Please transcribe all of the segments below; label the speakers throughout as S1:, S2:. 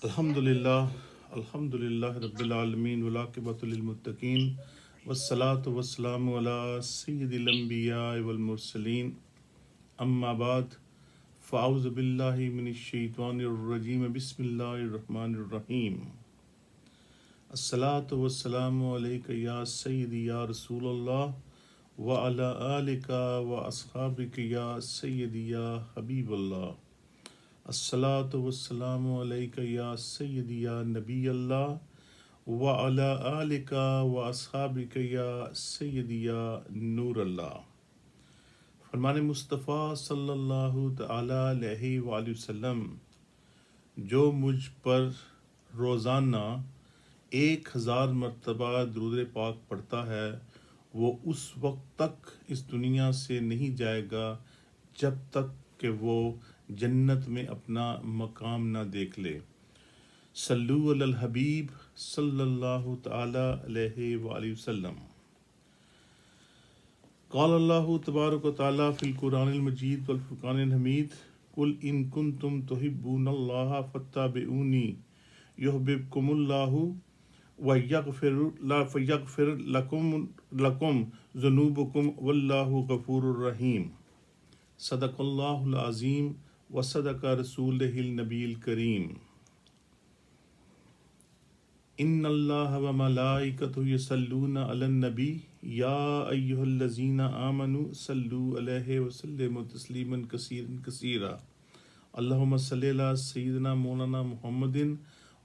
S1: الحمد للہ رب العالمین والعاقبۃ للمتقین والصلاۃ والسلام علی سید الانبیاء والمرسلین اما بعد فاعوذ باللہ من الشیطان الرجیم بسم اللہ الرحمن الرحیم الصلاۃ والسلام علیک یا سیدی یا رسول اللہ وعلی آلک واصحابک یا سیدی یا حبیب اللہ الصلاۃ والسلام علیک یا سیدی یا نبی اللہ وعلی آلک واصحابک یا سیدی یا نور اللہ۔ فرمان مصطفیٰ صلی اللہ تعالی علیہ وآلہ وسلم، جو مجھ پر روزانہ 1000 مرتبہ درود پاک پڑھتا ہے وہ اس وقت تک اس دنیا سے نہیں جائے گا جب تک کہ وہ جنت میں اپنا مقام نہ دیکھ لے۔ صلو علی الحبیب صلی اللہ تعالی علیہ وآلہ وسلم۔ قال اللہ تبارک و تعالی فی القرآن المجید والفرقان الحمید، قل ان کنتم تحبون اللہ فاتبعونی یحببکم اللہ ویغفر لکم ذنوبکم واللہ غفور الرحیم۔ صدق اللہ العظیم وصدق رسولہ النبی الکریم۔ ان اللہ وملائکتہ یصلون علی النبی یا ایہا الذین آمنوا صلوا علیہ وسلموا تسلیما کثیرا کثیرا۔ اللہم صلی علی سیدنا مولانا محمد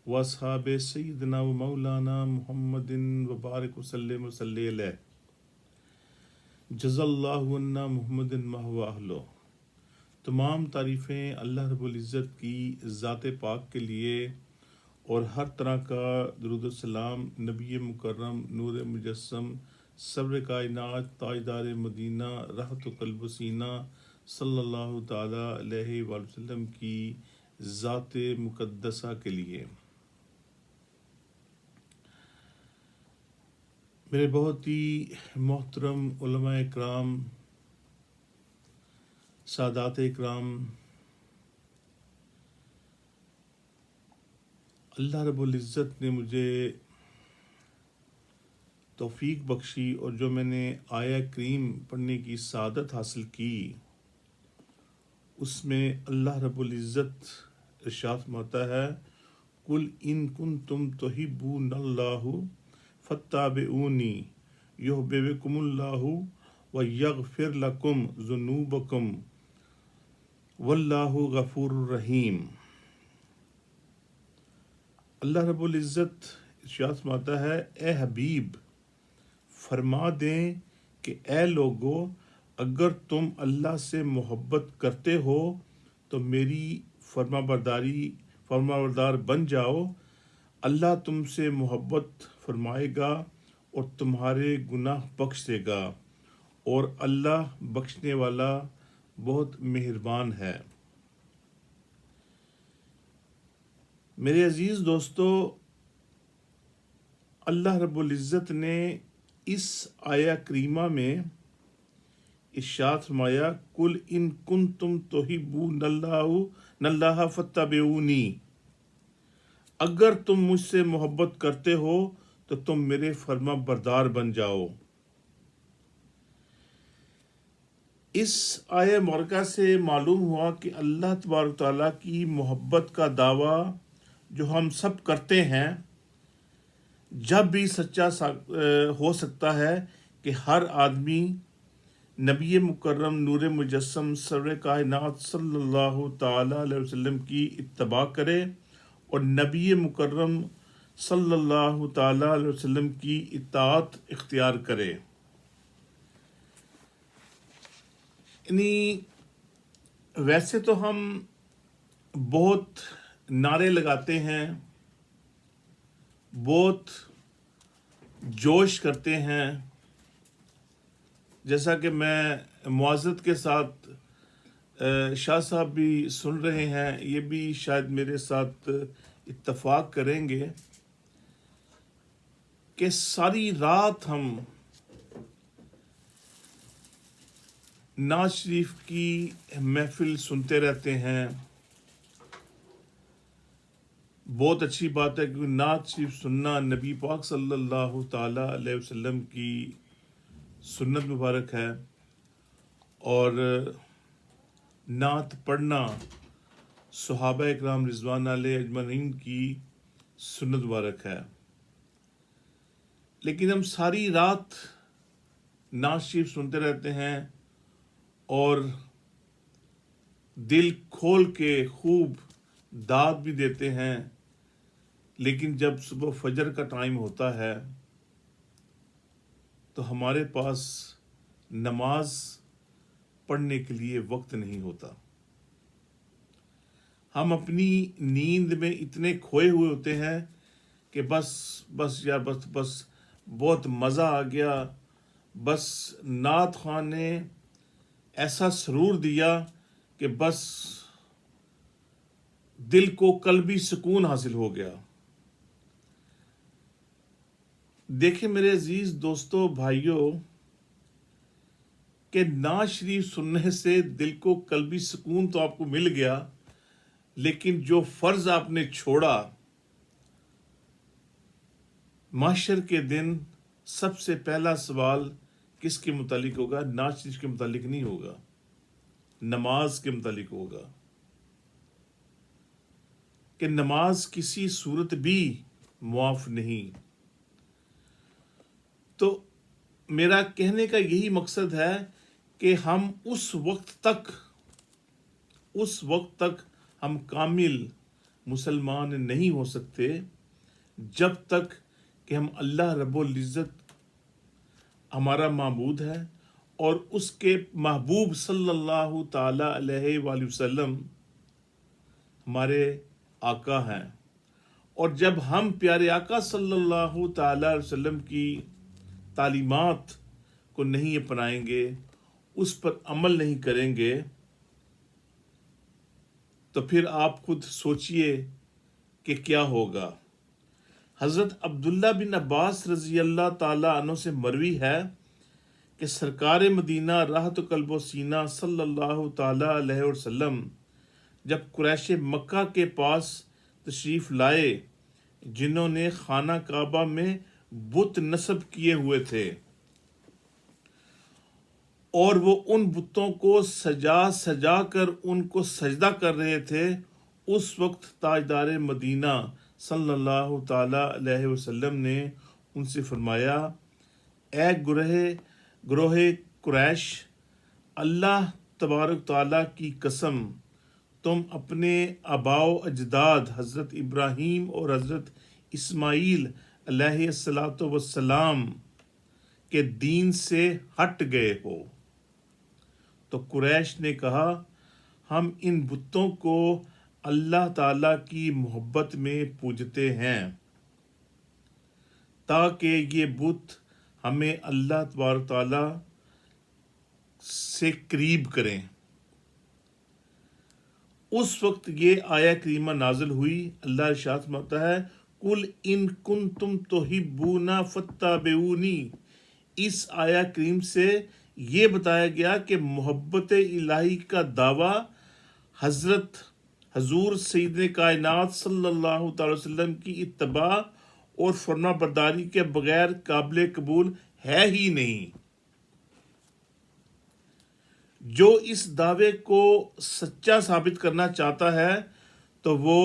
S1: واصحاب سیدنا و مولانا محمد وبارک وسلم وصلی علیہ۔ جزا اللہ عنا محمد مہو اہلہ۔ تمام تعریفیں اللہ رب العزت کی ذات پاک کے لیے اور ہر طرح کا درود السلام نبی مکرم نور مجسم سرور کائنات تاجدار مدینہ راحت قلب و سینہ صلی اللہ تعالی علیہ وآلہ وسلم کی ذات مقدسہ کے لیے۔ میرے بہت ہی محترم علماء اکرام، سادات اکرام، اللہ رب العزت نے مجھے توفیق بخشی اور جو میں نے آیہ کریم پڑھنے کی سعادت حاصل کی، اس میں اللہ رب العزت ارشاد فرماتا ہے، قل ان کنتم تحبون اللہ فاتبعونی یحببکم اللہ ویغفر لکم ذنوبکم واللہ غفور الرحیم۔ اللہ رب العزت ارشاد فرماتا ہے، اے حبیب فرما دیں کہ اے لوگو، اگر تم اللہ سے محبت کرتے ہو تو میری فرما بردار بن جاؤ۔ اللہ تم سے محبت فرمائے گا اور تمہارے گناہ بخش دے گا، اور اللہ بخشنے والا بہت مہربان ہے۔ میرے عزیز دوستو، اللہ رب العزت نے اس آیہ کریمہ میں ارشاد فرمایا، قل ان کنتم تحبون اللہ فاتبعونی، اگر تم مجھ سے محبت کرتے ہو تو تم میرے فرما بردار بن جاؤ۔ اس آیہ مبارکہ سے معلوم ہوا کہ اللہ تبارک تعالیٰ کی محبت کا دعویٰ جو ہم سب کرتے ہیں جب بھی سچا ہو سکتا ہے کہ ہر آدمی نبی مکرم نور مجسم سرور کائنات صلی اللہ تعالی علیہ وسلم کی اتباع کرے اور نبی مکرم صلی اللہ تعالی علیہ وسلم کی اطاعت اختیار کرے۔ یعنی ویسے تو ہم بہت نعرے لگاتے ہیں، بہت جوش کرتے ہیں، جیسا کہ میں معذرت کے ساتھ شاہ صاحب بھی سن رہے ہیں، یہ بھی شاید میرے ساتھ اتفاق کریں گے کہ ساری رات ہم نعت شریف کی محفل سنتے رہتے ہیں، بہت اچھی بات ہے کہ نعت شریف سننا نبی پاک صلی اللہ تعالیٰ علیہ وسلم کی سنت مبارک ہے، اور نعت پڑھنا صحابہ اکرام رضوان علیہ اجمعین کی سنت مبارک ہے۔ لیکن ہم ساری رات نعت شریف سنتے رہتے ہیں اور دل کھول کے خوب داد بھی دیتے ہیں، لیکن جب صبح فجر کا ٹائم ہوتا ہے تو ہمارے پاس نماز پڑھنے کے لیے وقت نہیں ہوتا۔ ہم اپنی نیند میں اتنے کھوئے ہوئے ہوتے ہیں کہ بس یار بس بہت مزہ آ گیا، بس نعت خان نے ایسا سرور دیا کہ بس دل کو قلبی سکون حاصل ہو گیا۔ دیکھیں میرے عزیز دوستو بھائیوں، کہ نعت شریف سننے سے دل کو قلبی سکون تو آپ کو مل گیا، لیکن جو فرض آپ نے چھوڑا، محشر کے دن سب سے پہلا سوال کس کے متعلق ہوگا؟ نعت شریف کے متعلق نہیں ہوگا، نماز کے متعلق ہوگا، کہ نماز کسی صورت بھی معاف نہیں۔ تو میرا کہنے کا یہی مقصد ہے کہ ہم اس وقت تک ہم کامل مسلمان نہیں ہو سکتے جب تک کہ ہم اللہ رب العزت ہمارا معبود ہے اور اس کے محبوب صلی اللہ تعالی علیہ وآلہ وسلم ہمارے آقا ہیں، اور جب ہم پیارے آقا صلی اللہ تعالی علیہ وسلم کی تعلیمات کو نہیں اپنائیں گے، اس پر عمل نہیں کریں گے، تو پھر آپ خود سوچئے کہ کیا ہوگا۔ حضرت عبداللہ بن عباس رضی اللہ تعالی عنہ سے مروی ہے کہ سرکار مدینہ راحت قلب و سینہ صلی اللہ تعالی علیہ وسلم جب قریش مکہ کے پاس تشریف لائے، جنہوں نے خانہ کعبہ میں بت نصب کیے ہوئے تھے اور وہ ان بتوں کو سجا کر ان کو سجدہ کر رہے تھے، اس وقت تاجدار مدینہ صلی اللہ تعالی علیہ وسلم نے ان سے فرمایا، اے گروہ قریش، اللہ تبارک تعالیٰ کی قسم، تم اپنے آباء و اجداد حضرت ابراہیم اور حضرت اسماعیل علیہ السلام کے دین سے ہٹ گئے ہو۔ تو قریش نے کہا، ہم ان بتوں کو اللہ تعالیٰ کی محبت میں پوجتے ہیں تاکہ یہ بت ہمیں اللہ تبارک تعالیٰ سے قریب کریں۔ اس وقت یہ آیہ کریمہ نازل ہوئی، اللہ ارشاد فرماتا ہے، قُلْ إِن كُنتُمْ تُحِبُّونَ فَاتَّبِعُونِی۔ اس آیہ کریم سے یہ بتایا گیا کہ محبت الہی کا دعویٰ حضور سید کائنات صلی اللہ تعالی وسلم کی اتباع اور فرما برداری کے بغیر قابل قبول ہے ہی نہیں۔ جو اس دعوے کو سچا ثابت کرنا چاہتا ہے تو وہ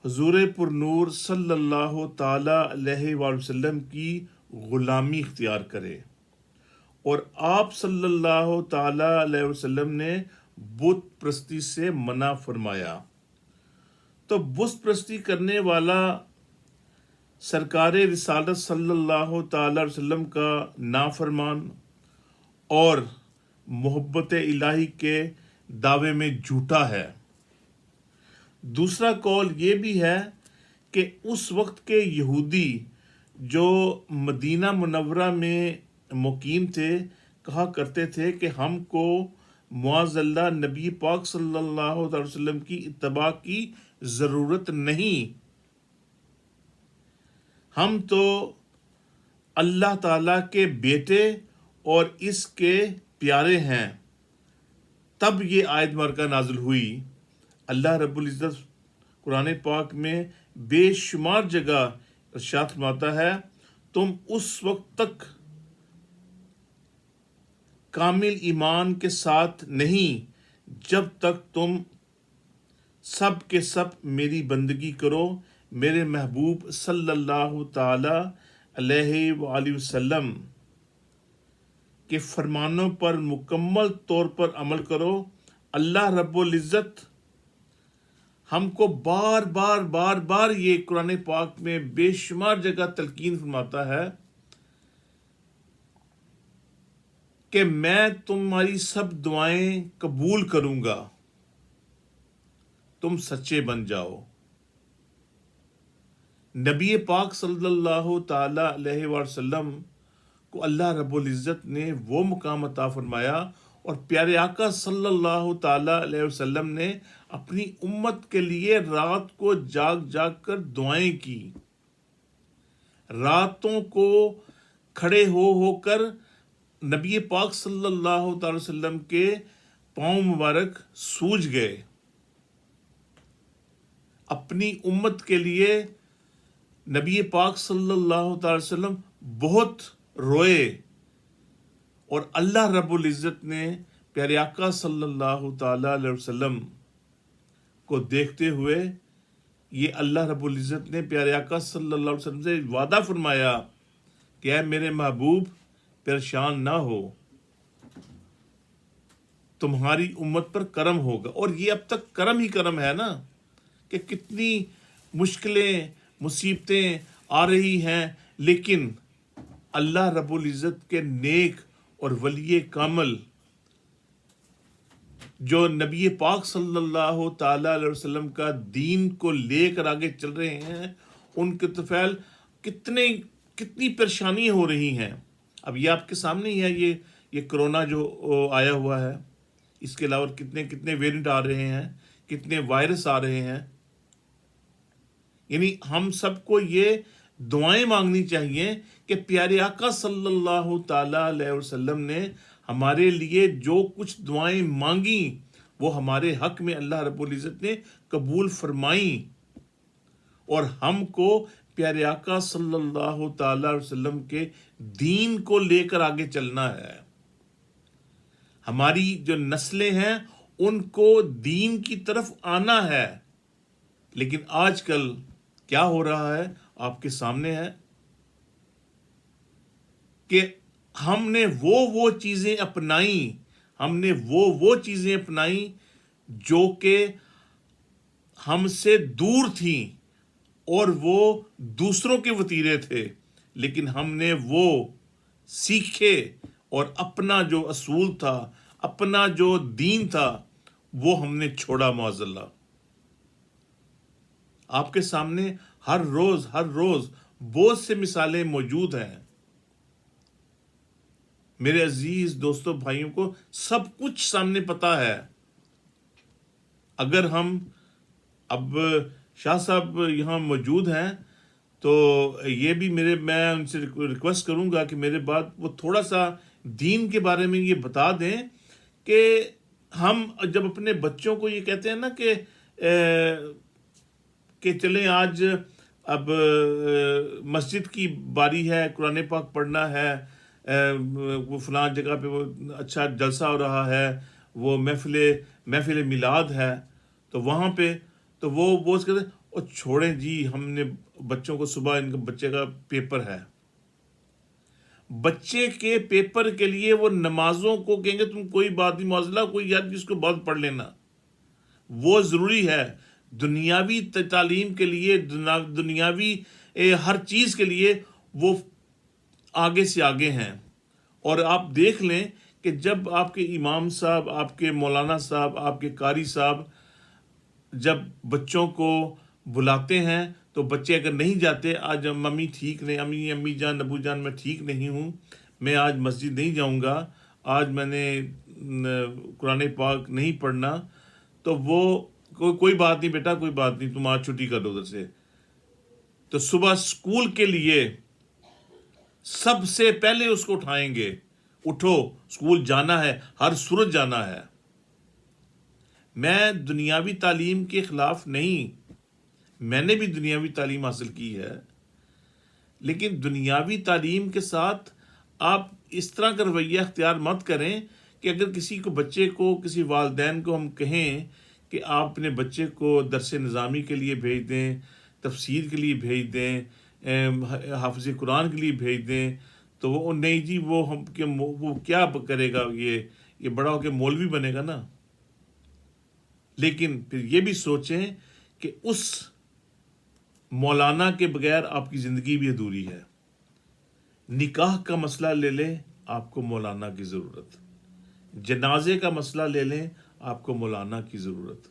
S1: حضور پر نور صلی اللہ تعالی علیہ وآلہ وسلم کی غلامی اختیار کرے، اور آپ صلی اللہ تعالی علیہ وسلم نے بت پرستی سے منع فرمایا۔ تو بت پرستی کرنے والا سرکار رسالت صلی اللہ تعالی علیہ وسلم کا نافرمان اور محبت الہی کے دعوے میں جھوٹا ہے۔ دوسرا قول یہ بھی ہے کہ اس وقت کے یہودی جو مدینہ منورہ میں مقیم تھے کہا کرتے تھے کہ ہم کو معاذ اللہ نبی پاک صلی اللہ علیہ وسلم کی اتباع کی ضرورت نہیں، ہم تو اللہ تعالیٰ کے بیٹے اور اس کے پیارے ہیں۔ تب یہ آیت مبارکہ نازل ہوئی، اللہ رب العزت قرآن پاک میں بے شمار جگہ ارشاد فرماتا ہے تم اس وقت تک کامل ایمان کے ساتھ نہیں جب تک تم سب کے سب میری بندگی کرو. میرے محبوب صلی اللہ تعالی علیہ وآلہ وسلم کے فرمانوں پر مکمل طور پر عمل کرو. اللہ رب العزت ہم کو بار بار بار بار یہ قرآن پاک میں بے شمار جگہ تلقین فرماتا ہے کہ میں تمہاری سب دعائیں قبول کروں گا، تم سچے بن جاؤ. نبی پاک صلی اللہ تعالی علیہ وسلم کو اللہ رب العزت نے وہ مقام عطا فرمایا، اور پیارے آقا صلی اللہ تعالی علیہ وسلم نے اپنی امت کے لیے رات کو جاگ جاگ کر دعائیں کی. راتوں کو کھڑے ہو کر نبی پاک صلی اللہ تعالی وسلم کے پاؤں مبارک سوج گئے. اپنی امت کے لیے نبی پاک صلی اللہ تعالی وسلم بہت روئے، اور اللہ رب العزت نے پیارے آقا صلی اللہ تعالی علیہ وسلم کو دیکھتے ہوئے یہ اللہ رب العزت نے پیارے آقا صلی اللہ علیہ وسلم سے وعدہ فرمایا کہ اے میرے محبوب پریشان نہ ہو، تمہاری امت پر کرم ہوگا. اور یہ اب تک کرم ہی کرم ہے نا، کہ کتنی مشکلیں مصیبتیں آ رہی ہیں، لیکن اللہ رب العزت کے نیک اور ولی کامل جو نبی پاک صلی اللہ تعالی علیہ وسلم کا دین کو لے کر آگے چل رہے ہیں، ان کے طفیل کتنی پریشانی ہو رہی ہیں. اب یہ آپ کے سامنے ہی ہے، یہ کرونا جو آیا ہوا ہے، اس کے علاوہ کتنے ویرینٹ آ رہے ہیں، کتنے وائرس آ رہے ہیں. یعنی ہم سب کو یہ دعائیں مانگنی چاہیے کہ پیارے آقا صلی اللہ تعالی علیہ وسلم نے ہمارے لیے جو کچھ دعائیں مانگی وہ ہمارے حق میں اللہ رب العزت نے قبول فرمائی، اور ہم کو پیارے آقا صلی اللہ تعالی علیہ وسلم کے دین کو لے کر آگے چلنا ہے. ہماری جو نسلیں ہیں ان کو دین کی طرف آنا ہے. لیکن آج کل کیا ہو رہا ہے آپ کے سامنے ہے کہ ہم نے وہ چیزیں اپنائیں جو کہ ہم سے دور تھیں، اور وہ دوسروں کے وتیرے تھے، لیکن ہم نے وہ سیکھے اور اپنا جو اصول تھا، اپنا جو دین تھا، وہ ہم نے چھوڑا. معاذ اللہ. آپ کے سامنے ہر روز بہت سے مثالیں موجود ہیں. میرے عزیز دوستوں بھائیوں کو سب کچھ سامنے پتا ہے. اگر ہم اب شاہ صاحب یہاں موجود ہیں تو یہ بھی میں ان سے ریکویسٹ کروں گا کہ میرے بعد وہ تھوڑا سا دین کے بارے میں یہ بتا دیں کہ ہم جب اپنے بچوں کو یہ کہتے ہیں نا کہ چلیں آج اب مسجد کی باری ہے، قرآن پاک پڑھنا ہے، وہ فلاں جگہ پہ وہ اچھا جلسہ ہو رہا ہے، وہ محفل میلاد ہے، تو وہاں پہ تو وہ کہتے ہیں اور چھوڑیں جی، ہم نے بچوں کو صبح ان کا بچے کا پیپر ہے. بچے کے پیپر کے لیے وہ نمازوں کو کہیں گے تم کوئی بات نہیں، معذلہ کوئی یاد جس کو بات پڑھ لینا، وہ ضروری ہے. دنیاوی تعلیم کے لیے، دنیاوی ہر چیز کے لیے وہ آگے سے آگے ہیں. اور آپ دیکھ لیں کہ جب آپ کے امام صاحب، آپ کے مولانا صاحب، آپ کے قاری صاحب جب بچوں کو بلاتے ہیں تو بچے اگر نہیں جاتے، آج ممی ٹھیک نہیں، امی جان، ابو جان میں ٹھیک نہیں ہوں، میں آج مسجد نہیں جاؤں گا، آج میں نے قرآن پاک نہیں پڑھنا، تو وہ کوئی بات نہیں بیٹا، کوئی بات نہیں، تم آج چھٹی کر دو ادھر سے. تو صبح اسکول کے لیے سب سے پہلے اس کو اٹھائیں گے، اٹھو اسکول جانا ہے، ہر صورت جانا ہے. میں دنیاوی تعلیم کے خلاف نہیں، میں نے بھی دنیاوی تعلیم حاصل کی ہے، لیکن دنیاوی تعلیم کے ساتھ آپ اس طرح کا رویہ اختیار مت کریں کہ اگر کسی کو بچے کو، کسی والدین کو ہم کہیں کہ آپ اپنے بچے کو درس نظامی کے لیے بھیج دیں، تفسیر کے لیے بھیج دیں، حافظ قرآن کے لیے بھیج دیں، تو وہ نہیں جی وہ ہم کہ وہ کیا کرے گا، یہ بڑا ہو کے مولوی بنے گا نا۔ لیکن پھر یہ بھی سوچیں کہ اس مولانا کے بغیر آپ کی زندگی بھی ادھوری ہے۔ نکاح کا مسئلہ لے لیں، آپ کو مولانا کی ضرورت، جنازے کا مسئلہ لے لیں، آپ کو مولانا کی ضرورت،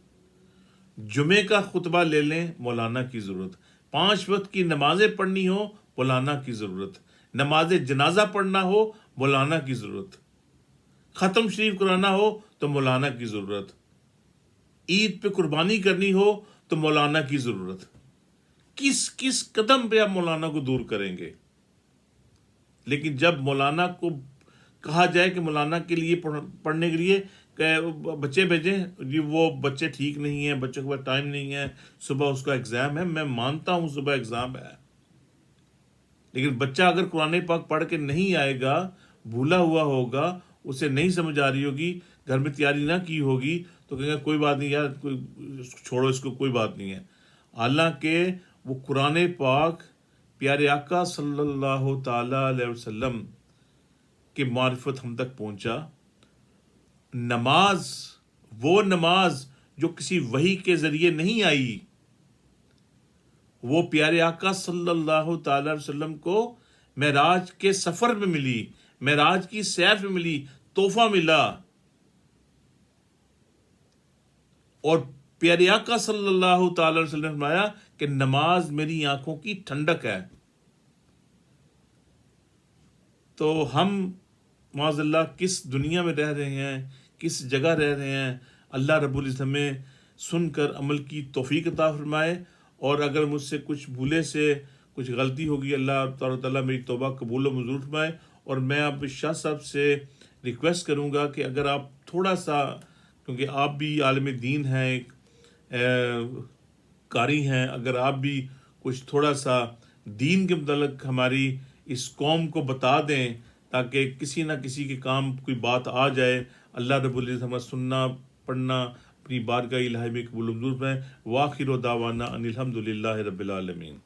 S1: جمعے کا خطبہ لے لیں، مولانا کی ضرورت، 5 وقت کی نمازیں پڑھنی ہو، مولانا کی ضرورت، نماز جنازہ پڑھنا ہو، مولانا کی ضرورت، ختم شریف کرانا ہو تو مولانا کی ضرورت، عید پہ قربانی کرنی ہو تو مولانا کی ضرورت۔ کس کس قدم پہ آپ مولانا کو دور کریں گے؟ لیکن جب مولانا کو کہا جائے کہ مولانا کے لیے پڑھنے کے لیے بچے بھیجیں، جی وہ بچے ٹھیک نہیں ہیں، بچوں کے پاس ٹائم نہیں ہے، صبح اس کا ایگزام ہے، میں مانتا ہوں صبح ایگزام ہے، لیکن بچہ اگر قرآن پاک پڑھ کے نہیں آئے گا، بھولا ہوا ہوگا، اسے نہیں سمجھ آ رہی ہوگی، گھر میں تیاری نہ کی ہوگی، تو کہیں گے کوئی بات نہیں یار، چھوڑو اس کو، کوئی بات نہیں ہے۔ حالانکہ وہ قرآن پاک پیارے آقا صلی اللہ تعالی علیہ وسلم کی معرفت ہم تک پہنچا۔ نماز، وہ نماز جو کسی وحی کے ذریعے نہیں آئی، وہ پیارے آقا صلی اللہ تعالی علیہ وسلم کو معراج کے سفر میں ملی، معراج کی سیر میں ملی، تحفہ ملا۔ اور پیارے آقا صلی اللہ تعالی علیہ وسلم نے فرمایا کہ نماز میری آنکھوں کی ٹھنڈک ہے۔ تو ہم معاذ اللہ کس دنیا میں رہ رہے ہیں، کس جگہ رہ رہے ہیں، اللہ رب العزت ہمیں سن کر عمل کی توفیق عطا فرمائے، اور اگر مجھ سے کچھ بھولے سے کچھ غلطی ہوگی، اللہ تعالیٰ میری توبہ قبول و منظور فرمائے۔ اور میں اب شاہ صاحب سے ریکویسٹ کروں گا کہ اگر آپ تھوڑا سا، کیونکہ آپ بھی عالم دین ہیں، ایک قاری ہیں، اگر آپ بھی کچھ تھوڑا سا دین کے متعلق ہماری اس قوم کو بتا دیں، تاکہ کسی نہ کسی کے کام کوئی بات آ جائے۔ اللہ رب العزت ہمیں سننا پڑھنا اپنی بارگاہ الہی میں قبول و منظور فرمائے۔ وآخر دعوانا ان الحمد للہ رب العالمین۔